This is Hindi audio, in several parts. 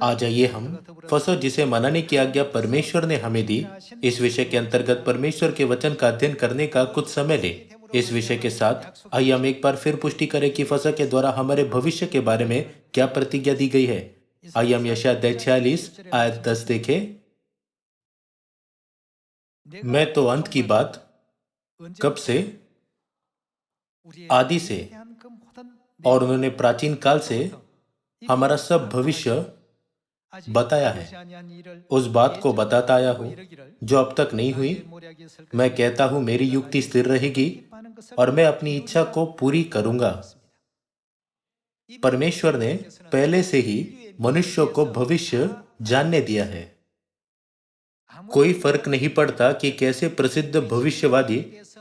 आ जाइए हम फसह जिसे मनाने की आज्ञा परमेश्वर ने हमें दी, इस विषय के अंतर्गत परमेश्वर के वचन का अध्ययन करने का कुछ समय ले। इस विषय के साथ आइए हम एक बार फिर पुष्टि करें कि फसह के द्वारा हमारे भविष्य के बारे में क्या प्रतिज्ञा दी गई है। आइए हम यशायाह अध्याय 46 आयत 10 देखें। मैं तो अंत की बात कब से, आदि से और उन्होंने प्राचीन काल से हमारा सब भविष्य बताया है, उस बात को बताता आया हूं जो अब तक नहीं हुई। मैं कहता हूं मेरी युक्ति स्थिर रहेगी और मैं अपनी इच्छा को पूरी करूंगा। परमेश्वर ने पहले से ही मनुष्यों को भविष्य जानने दिया है। कोई फर्क नहीं पड़ता कि कैसे प्रसिद्ध भविष्यवादी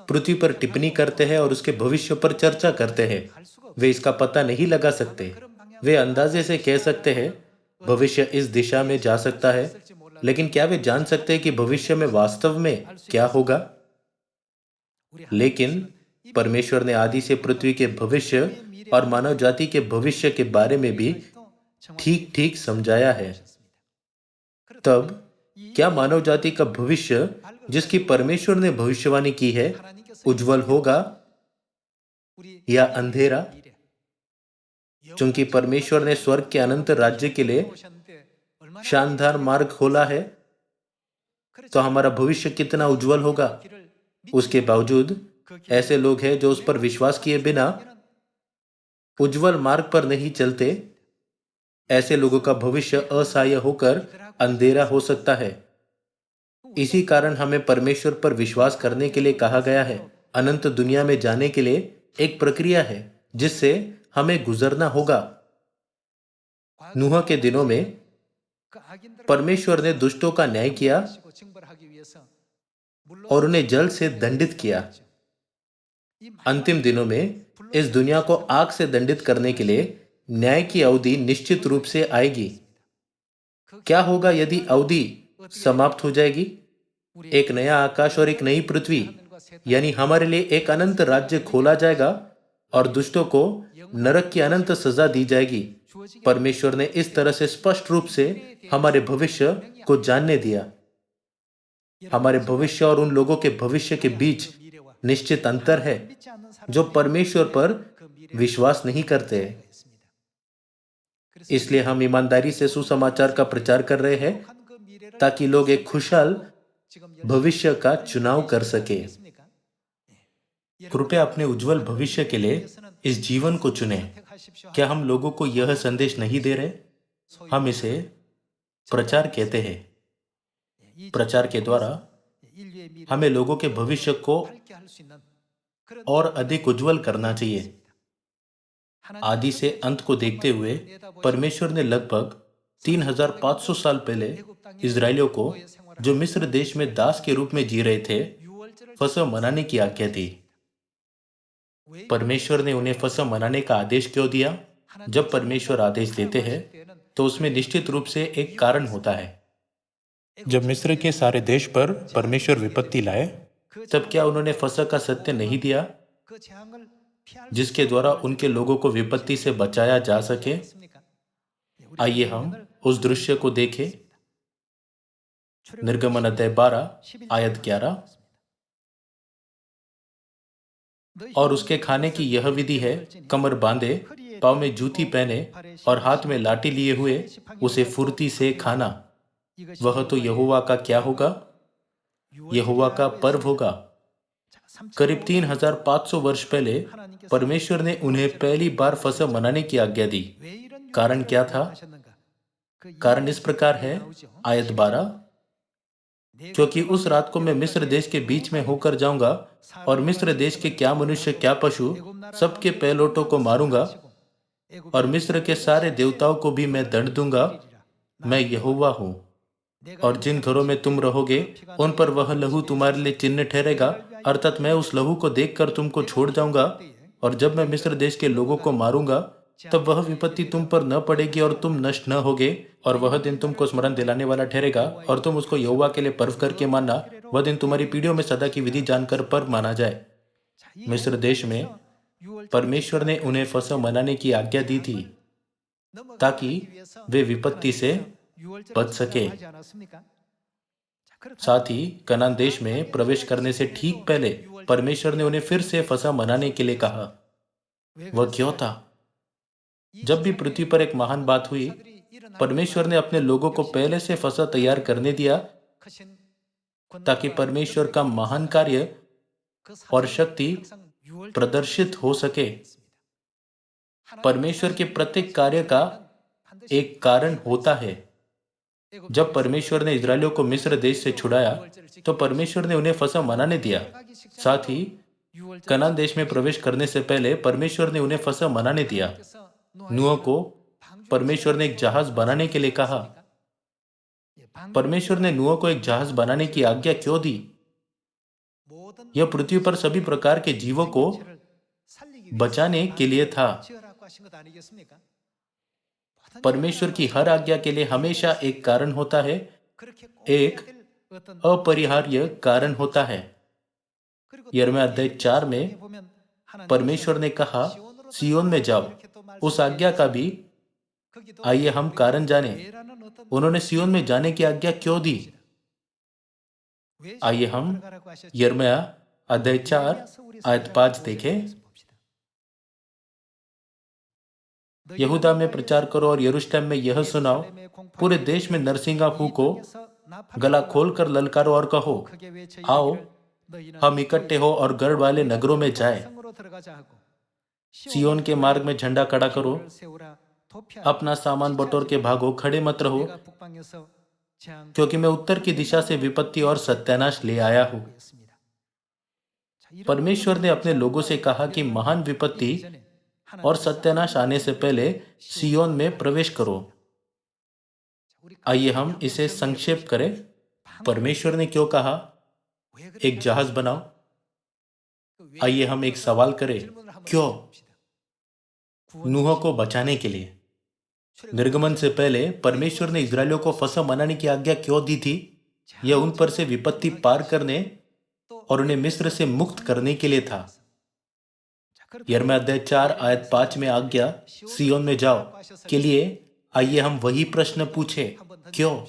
पृथ्वी पर टिप्पणी करते हैं और उसके भविष्य पर चर्चा करते हैं, वे इसका पता नहीं लगा सकते। वे अंदाजे से कह सकते हैं भविष्य इस दिशा में जा सकता है, लेकिन क्या वे जान सकते हैं कि भविष्य में वास्तव में क्या होगा? लेकिन परमेश्वर ने आदि से पृथ्वी के भविष्य और मानव जाति के भविष्य के बारे में भी ठीक ठीक समझाया है। तब क्या मानव जाति का भविष्य जिसकी परमेश्वर ने भविष्यवाणी की है उज्जवल होगा या अंधेरा? क्योंकि परमेश्वर ने स्वर्ग के अनंत राज्य के लिए शानदार मार्ग खोला है, तो हमारा भविष्य कितना उज्जवल होगा। उसके बावजूद ऐसे लोग हैं जो उस पर विश्वास किए बिना उज्जवल मार्ग पर नहीं चलते। ऐसे लोगों का भविष्य असहाय होकर अंधेरा हो सकता है। इसी कारण हमें परमेश्वर पर विश्वास करने के लिए कहा गया है। अनंत दुनिया में जाने के लिए एक प्रक्रिया है जिससे हमें गुजरना होगा। नूह के दिनों में परमेश्वर ने दुष्टों का न्याय किया और उन्हें जल से दंडित किया। अंतिम दिनों में इस दुनिया को आग से दंडित करने के लिए न्याय की अवधि निश्चित रूप से आएगी। क्या होगा यदि अवधि समाप्त हो जाएगी? एक नया आकाश और एक नई पृथ्वी, यानी हमारे लिए एक अनंत राज्य खोला जाएगा और दुष्टों को नरक की अनंत सजा दी जाएगी। परमेश्वर ने इस तरह से स्पष्ट रूप से हमारे भविष्य को जानने दिया। हमारे भविष्य और उन लोगों के भविष्य के बीच निश्चित अंतर है जो परमेश्वर पर विश्वास नहीं करते। इसलिए हम ईमानदारी से सुसमाचार का प्रचार कर रहे हैं ताकि लोग एक खुशहाल भविष्य का चुनाव कर सके। कृपया अपने उज्जवल भविष्य के लिए इस जीवन को चुनें। क्या हम लोगों को यह संदेश नहीं दे रहे? हम इसे प्रचार कहते हैं। प्रचार के द्वारा हमें लोगों के भविष्य को और अधिक उज्जवल करना चाहिए। आदि से अंत को देखते हुए परमेश्वर ने लगभग 3500 साल पहले इजरायलियों को, जो मिस्र देश में दास के रूप में जी रहे थे, फसह मनाने की आज्ञा दी। परमेश्वर ने उन्हें फसह मनाने का आदेश क्यों दिया? जब परमेश्वर आदेश देते हैं तो उसमें निश्चित रूप से एक कारण होता है। जब मिस्र के सारे देश पर परमेश्वर विपत्ति लाए, तब क्या उन्होंने फसह का सत्य नहीं दिया जिसके द्वारा उनके लोगों को विपत्ति से बचाया जा सके? आइए हम उस दृश्य को देखें। निर्गमन अध्याय 12 आयत 11। और उसके खाने की यह विधि है, कमर बांधे, पांव में जूती पहने और हाथ में लाठी लिए हुए उसे फुर्ती से खाना। वह तो यहोवा का क्या होगा? यहोवा का पर्व होगा। करीब 3500 वर्ष पहले परमेश्वर ने उन्हें पहली बार फसह मनाने की आज्ञा दी। कारण क्या था? कारण इस प्रकार है, आयत 12, क्योंकि उस रात को मैं मिस्र देश के बीच में होकर जाऊंगा और मिस्र देश के क्या मनुष्य क्या पशु सबके पहलौठों को मारूंगा और मिस्र के सारे देवताओं को भी मैं दंड दूंगा। मैं यहोवा हूं। और जिन घरों में तुम रहोगे उन पर वह लहू तुम्हारे लिए चिन्ह ठहरेगा, अर्थात मैं उस लहू को देखकर तुमको छोड़ जाऊंगा। और जब मैं मिस्र देश के लोगों को मारूंगा तब वह विपत्ति तुम पर न पड़ेगी और तुम नष्ट न होगे। और वह दिन तुमको स्मरण दिलाने वाला ठहरेगा और तुम उसको यहोवा के लिए पर्व करके मानना। वह दिन तुम्हारी पीढ़ियों में सदा की विधि जानकर पर्व माना जाए। मिस्र देश में परमेश्वर ने उन्हें फसह मनाने की आज्ञा दी थी। ताकि वे विपत्ति से बच सके। साथ ही कनान देश में प्रवेश करने से ठीक पहले परमेश्वर ने उन्हें फिर से फसह मनाने के लिए कहा। वह क्यों था? जब भी पृथ्वी पर एक महान बात हुई, परमेश्वर ने अपने लोगों को पहले से फसह तैयार करने दिया ताकि परमेश्वर का महान कार्य और शक्ति प्रदर्शित हो सके। परमेश्वर के प्रत्येक कार्य का एक कारण होता है। जब परमेश्वर ने इजरायलियों को मिस्र देश से छुड़ाया, तो परमेश्वर ने उन्हें फसह मनाने दिया। साथ ही कनान देश में प्रवेश करने से पहले परमेश्वर ने उन्हें फसह मनाने दिया। नूह को परमेश्वर ने एक जहाज बनाने के लिए कहा। परमेश्वर ने नूह को एक जहाज बनाने की आज्ञा क्यों दी? यह पृथ्वी पर सभी प्रकार के जीवों को बचाने के लिए था। परमेश्वर की हर आज्ञा के लिए हमेशा एक कारण होता है, एक अपरिहार्य कारण होता है। यिर्मयाह अध्याय 4 में परमेश्वर ने कहा, सिय्योन में जाओ। उस आज्ञा का भी आइए हम कारण जाने। उन्होंने सिय्योन में जाने की आज्ञा क्यों दी? आइए हम यिर्मयाह अध्याय 4 आयत 5 देखें। यहूदा में प्रचार करो और यरूशलेम में यह सुनाओ, पूरे देश में नरसिंगा फूंको, गला खोलकर ललकारो और कहो, आओ हम इकट्ठे हो और गढ़ वाले नगरों में जाए। सिय्योन के मार्ग में झंडा खड़ा करो, अपना सामान बटोर के भागो, खड़े मत रहो, क्योंकि मैं उत्तर की दिशा से विपत्ति और सत्यानाश ले आया हूं। परमेश्वर ने अपने लोगों से कहा कि महान विपत्ति और सत्यानाश आने से पहले सिय्योन में प्रवेश करो। आइए हम इसे संक्षेप करें। परमेश्वर ने क्यों कहा एक जहाज बनाओ? आइए हम एक सवाल करें, क्यों? नूह को बचाने के लिए। निर्गमन से पहले परमेश्वर ने इजरायलियों को फसह मनाने की आज्ञा क्यों दी थी? यह उन पर से विपत्ति पार करने और उन्हें मिस्र से मुक्त करने के लिए था। यिर्मयाह अध्याय 4 आयत 5 में आज्ञा सिय्योन में जाओ के लिए आइए हम वही प्रश्न पूछे, क्यों?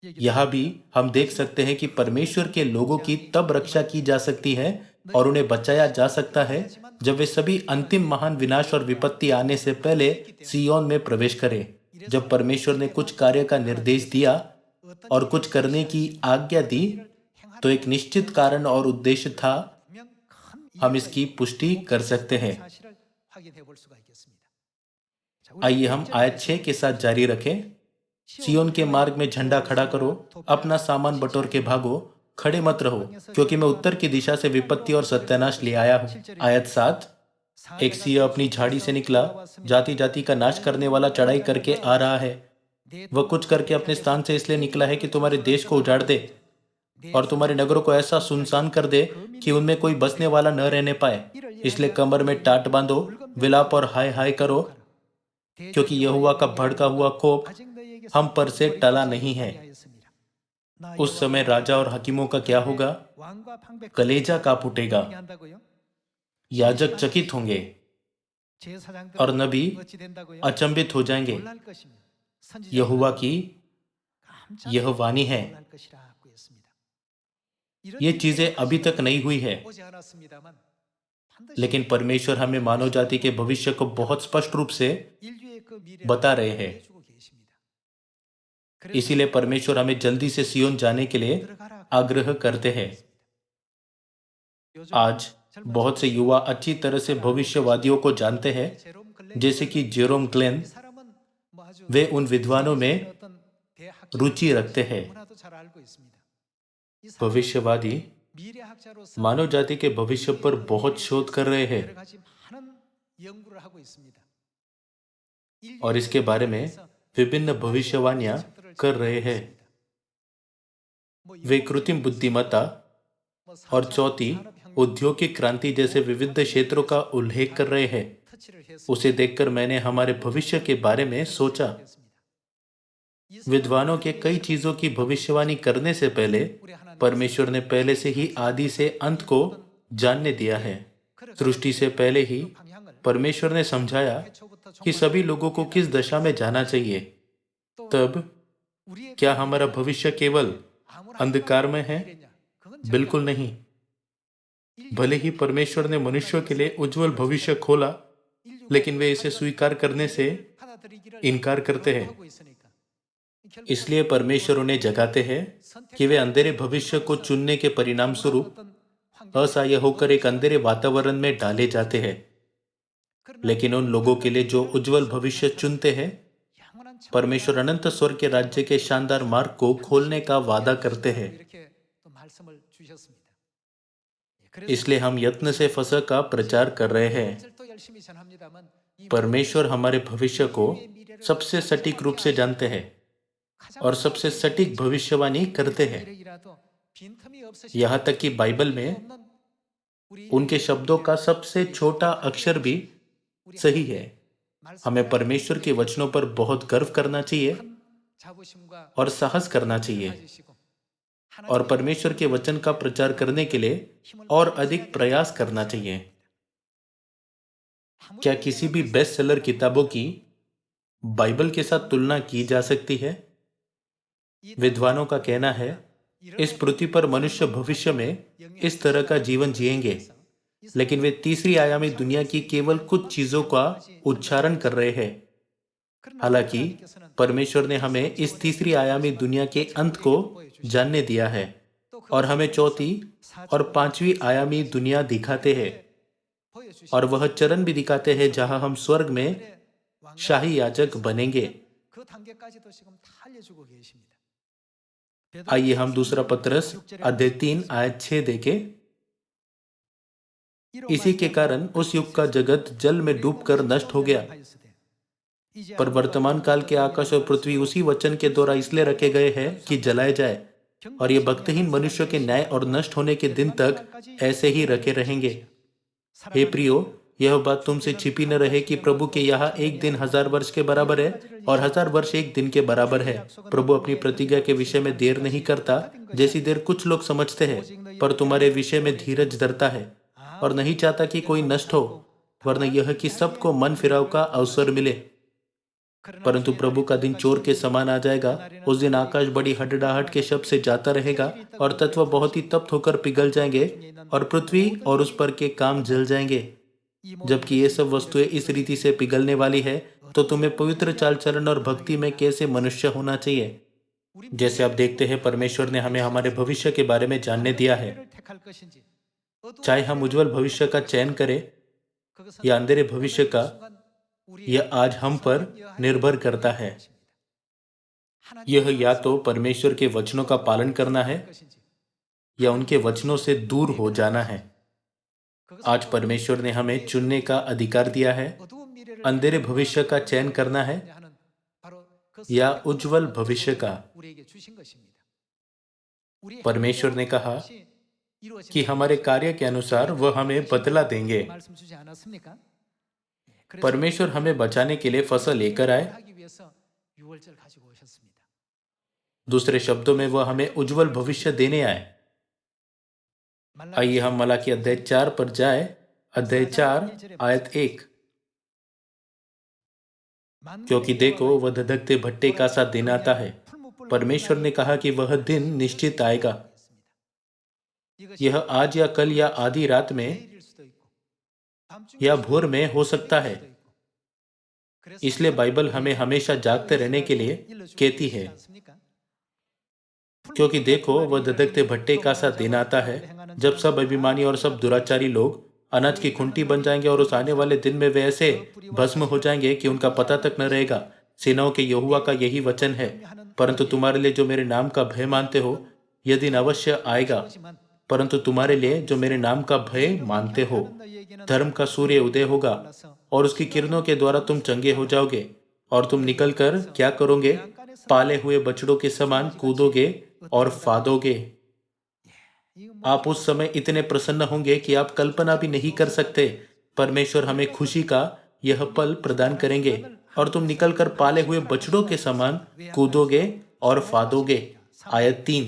यहां भी हम देख सकते हैं कि परमेश्वर के लोगों की तब रक्षा की जा सकती है और उन्हें बचाया जा सकता है जब वे सभी अंतिम महान विनाश और विपत्ति आने से पहले सिय्योन में प्रवेश करें। जब परमेश्वर ने कुछ कार्य का निर्देश दिया और कुछ करने की आज्ञा दी, तो एक निश्चित कारण और उद्देश्य था। हम इसकी पुष्टि कर सकते हैं। आइए हम आयत 6 के साथ जारी रखें। सिय्योन के मार्ग में झंडा खड़ा करो, अपना सामान बटोर के भागो, खड़े मत रहो, क्योंकि मैं उत्तर की दिशा से विपत्ति और सत्यानाश ले आया हूं। आयत 7, एक सिंह अपनी झाड़ी से निकला, जाति जाति का नाश करने वाला चढ़ाई करके आ रहा है। वह कुछ करके अपने स्थान से इसलिए निकला है कि तुम्हारे देश को उजाड़ दे और तुम्हारे नगरों को ऐसा सुनसान कर दे कि उनमें कोई बसने वाला न रहने पाए। इसलिए कमर में टाट बांधो, विलाप और हाय हाय करो, क्योंकि यहोवा का भड़का हुआ कोप हम पर से टला नहीं है। उस समय राजा और हकीमों का क्या होगा? कलेजा कांप उठेगा, याजक चकित होंगे और नबी अचंभित हो जाएंगे। यहोवा की यह वाणी है। ये चीजें अभी तक नहीं हुई है, लेकिन परमेश्वर हमें मानव जाति के भविष्य को बहुत स्पष्ट रूप से बता रहे हैं। इसीलिए परमेश्वर हमें जल्दी से सिय्योन जाने के लिए आग्रह करते हैं। आज बहुत से युवा अच्छी तरह से भविष्यवादियों को जानते हैं, जैसे कि जेरोम ग्लेन। वे उन विद्वानों में रुचि रखते हैं। भविष्यवादी मानव जाति के भविष्य पर बहुत शोध कर रहे हैं और इसके बारे में विभिन्न भविष्यवाणियां कर रहे हैं। वे कृत्रिम बुद्धिमत्ता और चौथी औद्योगिक क्रांति जैसे विविध क्षेत्रों का उल्लेख कर रहे हैं। उसे देखकर मैंने हमारे भविष्य के बारे में सोचा। विद्वानों के कई चीजों की भविष्यवाणी करने से पहले परमेश्वर ने पहले से ही आदि से अंत को जानने दिया है। सृष्टि से पहले ही परमेश्वर ने समझाया कि सभी लोगों को किस दशा में जाना चाहिए, तब क्या हमारा भविष्य केवल अंधकार में है? बिल्कुल नहीं। भले ही परमेश्वर ने मनुष्यों के लिए उज्जवल भविष्य खोला, लेकिन वे इसे स्वीकार करने से इनकार करते हैं। इसलिए परमेश्वर उन्हें जगाते हैं कि वे अंधेरे भविष्य को चुनने के परिणाम स्वरूप असहाय होकर एक अंधेरे वातावरण में डाले जाते हैं। लेकिन उन लोगों के लिए जो उज्जवल भविष्य चुनते हैं, परमेश्वर अनंत स्वर्ग के राज्य के शानदार मार्ग को खोलने का वादा करते हैं। इसलिए हम यत्न से फसह का प्रचार कर रहे हैं। परमेश्वर हमारे भविष्य को सबसे सटीक रूप से जानते हैं और सबसे सटीक भविष्यवाणी करते हैं। यहां तक कि बाइबल में उनके शब्दों का सबसे छोटा अक्षर भी सही है। हमें परमेश्वर के वचनों पर बहुत गर्व करना चाहिए और साहस करना चाहिए और परमेश्वर के वचन का प्रचार करने के लिए और अधिक प्रयास करना चाहिए। क्या किसी भी बेस्ट सेलर किताबों की बाइबल के साथ तुलना की जा सकती है? विद्वानों का कहना है, इस पृथ्वी पर मनुष्य भविष्य में इस तरह का जीवन जिएंगे, लेकिन वे तीसरी आयामी दुनिया की केवल कुछ चीजों का उच्चारण कर रहे हैं। हालांकि परमेश्वर ने हमें इस तीसरी आयामी दुनिया के अंत को जानने दिया है और हमें चौथी और पांचवी आयामी दुनिया दिखाते हैं और वह चरण भी दिखाते हैं जहां हम स्वर्ग में शाही याजक बनेंगे। आइए हम दूसरा पत्रस अध्याय 3 आयत 6 देखें। इसी के कारण उस युग का जगत जल में डूबकर नष्ट हो गया, पर वर्तमान काल के आकाश और पृथ्वी उसी वचन के द्वारा इसलिए रखे गए हैं कि जलाए जाए, और ये भक्तहीन मनुष्य के न्याय और नष्ट होने के दिन तक ऐसे ही रखे रहेंगे। हे प्रियो, यह बात तुमसे छिपी न रहे कि प्रभु के यहाँ एक दिन 1000 वर्ष के बराबर है और 1000 वर्ष एक दिन के बराबर है। प्रभु अपनी प्रतिज्ञा के विषय में देर नहीं करता, जैसी देर कुछ लोग समझते हैं, पर तुम्हारे विषय में धीरज धरता है और नहीं चाहता कि कोई नष्ट हो, वरन यह कि सबको मन फिराव का अवसर मिले। परंतु प्रभु का दिन चोर के समान आ जाएगा। उस दिन आकाश बड़ी हडडाहट के शब्द से जाता रहेगा और तत्व बहुत ही तप्त होकर पिघल जाएंगे और पृथ्वी और उस पर के काम जल जाएंगे। जबकि ये सब वस्तुएं इस रीति से पिघलने वाली है, तो तुम्हें पवित्र चाल चलन और भक्ति में कैसे मनुष्य होना चाहिए। जैसे आप देखते हैं, परमेश्वर ने हमें हमारे भविष्य के बारे में जानने दिया है। चाहे हम उज्जवल भविष्य का चयन करें या अंधेरे भविष्य का, यह आज हम पर निर्भर करता है। यह या तो परमेश्वर के वचनों का पालन करना है या उनके वचनों से दूर हो जाना है। आज परमेश्वर ने हमें चुनने का अधिकार दिया है। अंधेरे भविष्य का चयन करना है या उज्जवल भविष्य का। परमेश्वर ने कहा कि हमारे कार्य के अनुसार वह हमें बदला देंगे। परमेश्वर हमें बचाने के लिए फसल लेकर आए। दूसरे शब्दों में, वह हमें उज्जवल भविष्य देने आए। आइए हम मलाकी अध्याय 4 पर जाए। अध्याय 4 आयत 1। क्योंकि देखो, वह धधकते भट्टे का सा दिन आता है। परमेश्वर ने कहा कि वह दिन निश्चित आएगा। यह आज या कल या आधी रात में या भोर में हो सकता है। इसलिए बाइबल हमें हमेशा जागते रहने के लिए कहती है। क्योंकि देखो, वह धधकते भट्टे का सा दिन आता है, जब सब अभिमानी और सब दुराचारी लोग अनाज की खुंटी बन जाएंगे और उस आने वाले दिन में वे ऐसे भस्म हो जाएंगे कि उनका पता तक न रहेगा। सेनाओं के यहोवा का यही वचन है। परंतु तुम्हारे लिए जो मेरे नाम का भय मानते हो, यह दिन अवश्य आएगा। परंतु तुम्हारे लिए जो मेरे नाम का भय मानते हो, धर्म का सूर्य उदय होगा और उसकी किरणों के द्वारा तुम चंगे हो जाओगे और तुम निकलकर क्या करोगे? पाले हुए बछड़ों के समान कूदोगे और फादोगे। आप उस समय इतने प्रसन्न होंगे कि आप कल्पना भी नहीं कर सकते। परमेश्वर हमें खुशी का यह पल प्रदान करेंगे और तुम निकलकर पाले हुए बछड़ों के समान कूदोगे और फादोगे। आयत 3।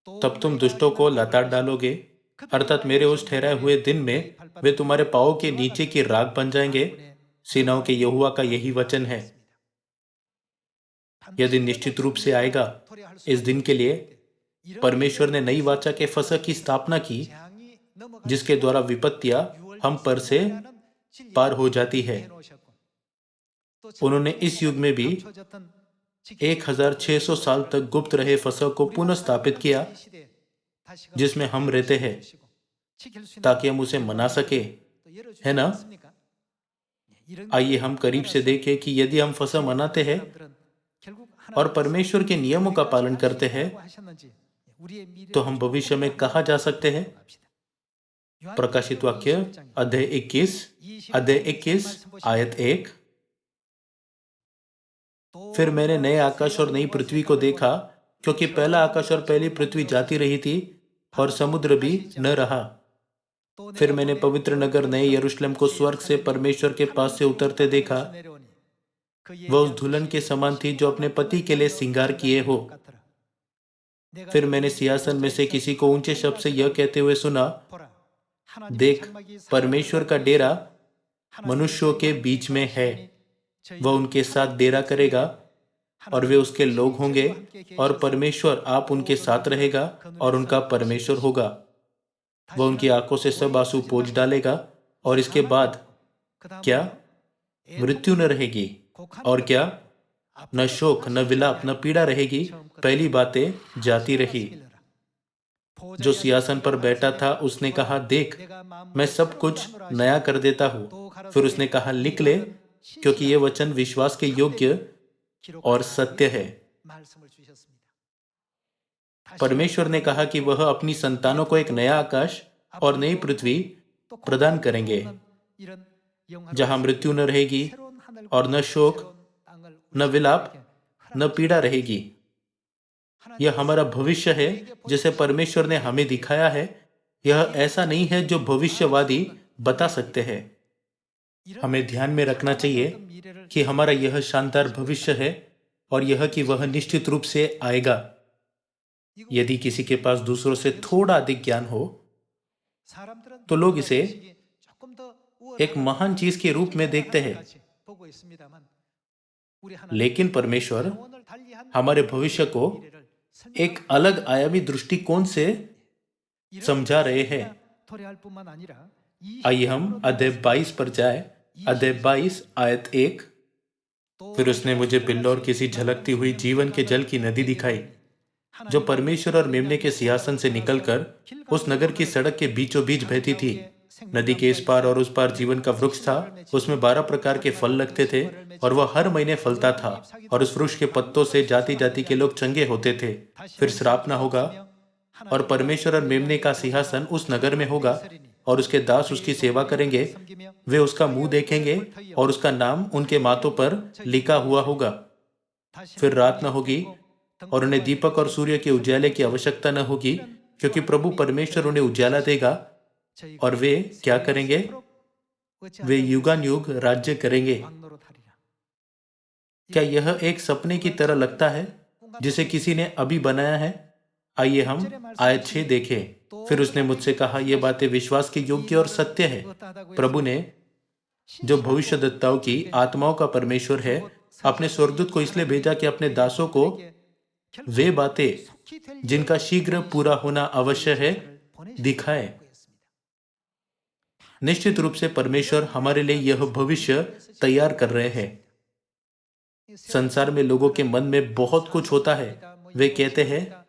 तब तुम दुष्टों को लताड़ डालोगे, अर्थात मेरे उस ठहराए हुए दिन में वे तुम्हारे पाँव के नीचे की राख बन जाएंगे। सेनाओं के यहोवा का यही वचन है। यदि निश्चित रूप से आएगा, इस दिन के लिए परमेश्वर ने नई वाचा के फसह की स्थापना की, जिसके द्वारा विपत्तियां हम पर से पार हो जाती है। उन्होंने इस युग में भी 1600 साल तक गुप्त रहे फसह को पुनः स्थापित किया, जिसमें हम रहते हैं, ताकि हम उसे मना सके, है ना? आइए हम करीब से देखें कि यदि हम फसह मनाते हैं और परमेश्वर के नियमों का पालन करते हैं, तो हम भविष्य में कहाँ जा सकते हैं? प्रकाशित वाक्य अध्याय 21 आयत 1। फिर मैंने नए आकाश और नई पृथ्वी को देखा, क्योंकि पहला आकाश और पहली पृथ्वी जाती रही थी और समुद्र भी न रहा। फिर मैंने पवित्र नगर नए यरूशलेम को स्वर्ग से परमेश्वर के पास से उतरते देखा। वह उस दुल्हन के समान थी जो अपने पति के लिए श्रृंगार किए हो। फिर मैंने सिंहासन में से किसी को ऊंचे शब्द से यह कहते हुए सुना, देख, परमेश्वर का डेरा मनुष्यों के बीच में है। वह उनके साथ डेरा करेगा और वे उसके लोग होंगे, और परमेश्वर आप उनके साथ रहेगा और उनका परमेश्वर होगा। वह उनकी आंखों से सब आंसू पोंछ डालेगा, और इसके बाद क्या? मृत्यु न रहेगी, और क्या? न शोक, न विलाप, न पीड़ा रहेगी। पहली बातें जाती रही। जो सिंहासन पर बैठा था उसने कहा, देख, मैं सब कुछ नया कर देता हूं। फिर उसने कहा, लिख ले, क्योंकि ये वचन विश्वास के योग्य और सत्य है। परमेश्वर ने कहा कि वह अपनी संतानों को एक नया आकाश और नई पृथ्वी प्रदान करेंगे, जहां मृत्यु न रहेगी और न शोक, न विलाप, न पीड़ा रहेगी। यह हमारा भविष्य है, जिसे परमेश्वर ने हमें दिखाया है। यह ऐसा नहीं है जो भविष्यवादी बता सकते हैं। हमें ध्यान में रखना चाहिए कि हमारा यह शानदार भविष्य है, और यह कि वह निश्चित रूप से आएगा। यदि किसी के पास दूसरों से थोड़ा अधिक ज्ञान हो, तो लोग इसे एक महान चीज के रूप में देखते हैं। लेकिन परमेश्वर हमारे भविष्य को एक अलग आयामी दृष्टिकोण से समझा रहे हैं। आइए हम अध्याय 22 पर जाए। अध्याय 22 आयत 1। फिर उसने मुझे बिल्लो और किसी झलकती हुई जीवन के जल की नदी दिखाई, जो परमेश्वर और मेमने के सिंहासन से निकलकर उस नगर की सड़क के बीचों बीच बहती थी। नदी के इस पार और उस पार जीवन का वृक्ष था। उसमें 12 प्रकार के फल लगते थे, और वह हर महीने फलता था, और उस वृक्ष के पत्तों से जाति जाति के लोग चंगे होते थे। फिर श्राप न होगा, और परमेश्वर और मेमने का सिंहासन उस नगर में होगा, और उसके दास उसकी सेवा करेंगे। वे उसका मुंह देखेंगे, और उसका नाम उनके माथों पर लिखा हुआ होगा। फिर रात न होगी, और उन्हें दीपक और सूर्य के उजाले की आवश्यकता न होगी, क्योंकि प्रभु परमेश्वर उन्हें उजाला देगा, और वे क्या करेंगे? वे युगानुयुग राज्य करेंगे। क्या यह एक सपने की तरह लगता है, जिसे किसी ने अभी बनाया है? आइए हम आयत 6 देखें। फिर उसने मुझसे कहा, यह बातें विश्वास के योग्य और सत्य है। प्रभु ने, जो भविष्यद्वक्ताओं की आत्माओं का परमेश्वर है, अपने स्वर्गदूत को इसलिए भेजा कि अपने दासों को वे बातें जिनका शीघ्र पूरा होना अवश्य है दिखाए। निश्चित रूप से परमेश्वर हमारे लिए यह भविष्य तैयार कर रहे हैं। संसार में लोगों के मन में बहुत कुछ होता है। वे कहते हैं,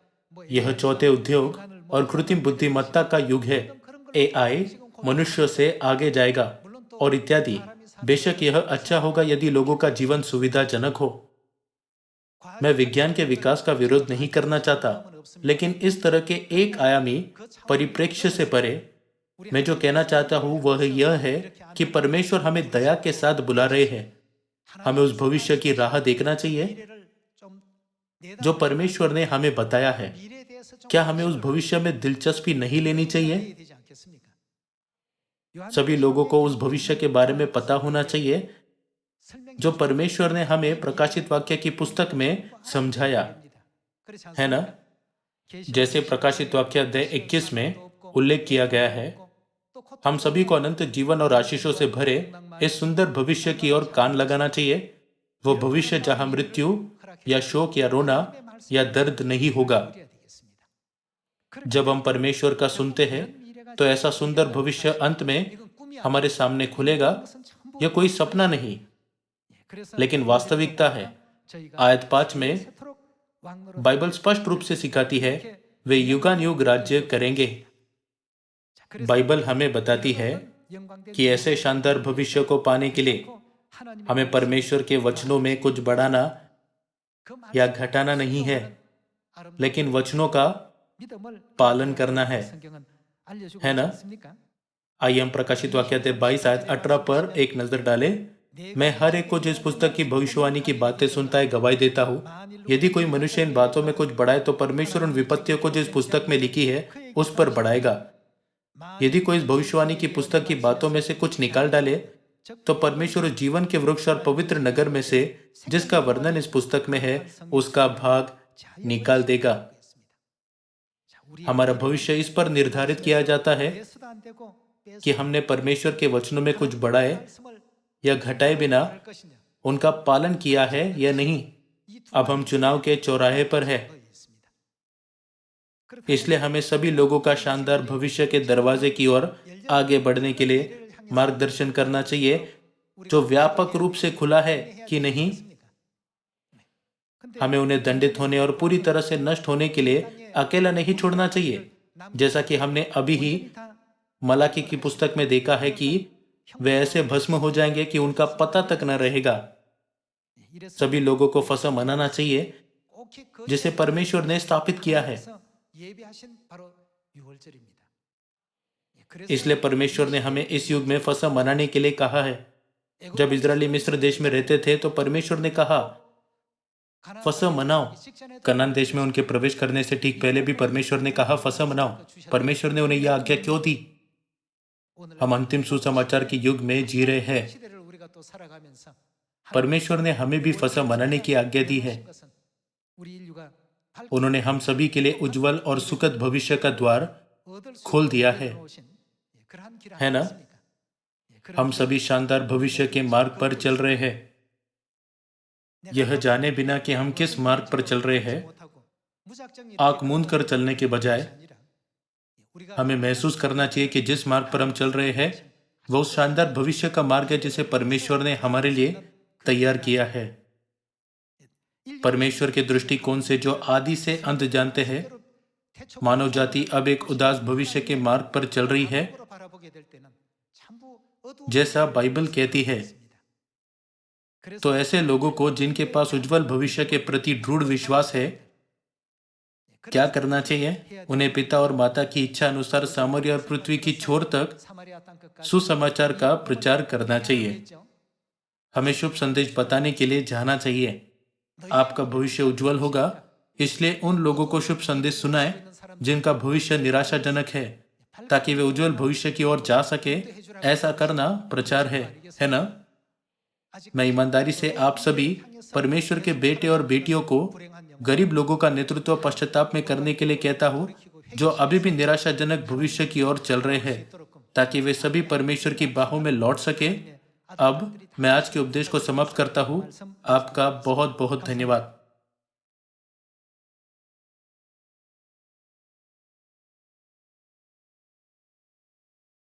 यह चौथे उद्योग और कृत्रिम बुद्धिमत्ता का युग है। AI मनुष्य से आगे जाएगा, और इत्यादि। बेशक यह अच्छा होगा यदि लोगों का जीवन सुविधाजनक हो। मैं विज्ञान के विकास का विरोध नहीं करना चाहता, लेकिन इस तरह के एक आयामी परिप्रेक्ष्य से परे, मैं जो कहना चाहता हूं वह यह है कि परमेश्वर हमें दया के साथ बुला रहे हैं। हमें उस भविष्य की राह देखना चाहिए जो परमेश्वर ने हमें बताया है। क्या हमें उस भविष्य में दिलचस्पी नहीं लेनी चाहिए? सभी लोगों को उस भविष्य के बारे में पता होना चाहिए जो परमेश्वर ने हमें प्रकाशित वाक्य की पुस्तक में समझाया है ना? जैसे प्रकाशित वाक्य अध्याय 21 में उल्लेख किया गया है, हम सभी को अनंत जीवन और आशीषों से भरे इस सुंदर भविष्य की ओर कान लगाना चाहिए। वो भविष्य जहां मृत्यु या शोक या रोना या दर्द नहीं होगा। जब हम परमेश्वर का सुनते हैं तो ऐसा सुंदर भविष्य अंत में हमारे सामने खुलेगा। यह कोई सपना नहीं लेकिन वास्तविकता है। आयत 5 में बाइबल स्पष्ट रूप से सिखाती है वे युगानुयुग राज्य करेंगे। बाइबल हमें बताती है कि ऐसे शानदार भविष्य को पाने के लिए हमें परमेश्वर के वचनों में कुछ बढ़ाना या घटाना नहीं है, लेकिन वचनों का पालन करना है ना। आइए हम प्रकाशित वाक्य 22 आयत 18 पर एक नजर डालें। मैं हर एक को जिस पुस्तक की भविष्यवाणी की बातें सुनता है गवाही देता हूँ। यदि कोई मनुष्य इन बातों में कुछ बढ़ाए तो परमेश्वर उन विपत्तियों को जिस पुस्तक में लिखी है उस पर बढ़ाएगा। यदि कोई इस भविष्यवाणी की पुस्तक की बातों में से कुछ निकाल डाले तो परमेश्वर उस जीवन के वृक्ष और पवित्र नगर में से जिसका वर्णन इस पुस्तक में है उसका भाग निकाल देगा। हमारा भविष्य इस पर निर्धारित किया जाता है कि हमने परमेश्वर के वचनों में कुछ बढ़ाए या घटाए बिना उनका पालन किया है या नहीं। अब हम चुनाव के चौराहे पर है, इसलिए हमें सभी लोगों का शानदार भविष्य के दरवाजे की ओर आगे बढ़ने के लिए मार्गदर्शन करना चाहिए जो व्यापक रूप से खुला है कि नहीं। हमें उन्हें दंडित होने और पूरी तरह से नष्ट होने के लिए अकेला नहीं छोड़ना चाहिए। जैसा कि हमने अभी ही मलाकी की पुस्तक में देखा है कि वे ऐसे भस्म हो जाएंगे कि उनका पता तक न रहेगा। सभी लोगों को फसा मनाना चाहिए जिसे परमेश्वर ने स्थापित किया है। इसलिए परमेश्वर ने हमें इस युग में फसा मनाने के लिए कहा है। जब इजरायली मिस्र देश में रहते थे तो परमेश्वर ने कहा फसा मनाओ। कनान देश में उनके प्रवेश करने से ठीक पहले भी परमेश्वर ने कहा फसा मनाओ। परमेश्वर ने उन्हें यह आज्ञा क्यों दी? हम अंतिम सुसमाचार के युग में जी रहे हैं। परमेश्वर ने हमें भी फसा मनाने की आज्ञा दी है। उन्होंने हम सभी के लिए उज्जवल और सुखद भविष्य का द्वार खोल दिया है ना। हम सभी शानदार भविष्य के मार्ग पर चल रहे हैं। यह जाने बिना कि हम किस मार्ग पर चल रहे हैं, आंख मूंद कर चलने के बजाय हमें महसूस करना चाहिए कि जिस मार्ग पर हम चल रहे हैं वह उस शानदार भविष्य का मार्ग है जिसे परमेश्वर ने हमारे लिए तैयार किया है। परमेश्वर के दृष्टिकोण से जो आदि से अंत जानते हैं, मानव जाति अब एक उदास भविष्य के मार्ग पर चल रही है, जैसा बाइबल कहती है। तो ऐसे लोगों को जिनके पास उज्जवल भविष्य के प्रति दृढ़ विश्वास है, क्या करना चाहिए? उन्हें पिता और माता की इच्छा अनुसार सामरिया और पृथ्वी की छोर तक सुसमाचार का प्रचार करना चाहिए। हमें शुभ संदेश बताने के लिए जाना चाहिए। आपका भविष्य उज्जवल होगा, इसलिए उन लोगों को शुभ संदेश सुनाएं जिनका भविष्य निराशाजनक है, ताकि वे उज्जवल भविष्य की ओर जा सके। ऐसा करना प्रचार है ना। मैं ईमानदारी से आप सभी परमेश्वर के बेटे और बेटियों को गरीब लोगों का नेतृत्व पश्चाताप में करने के लिए कहता हूँ, जो अभी भी निराशाजनक भविष्य की ओर चल रहे हैं, ताकि वे सभी परमेश्वर की बाहों में लौट सके। अब मैं आज के उपदेश को समाप्त करता हूँ। आपका बहुत बहुत धन्यवाद।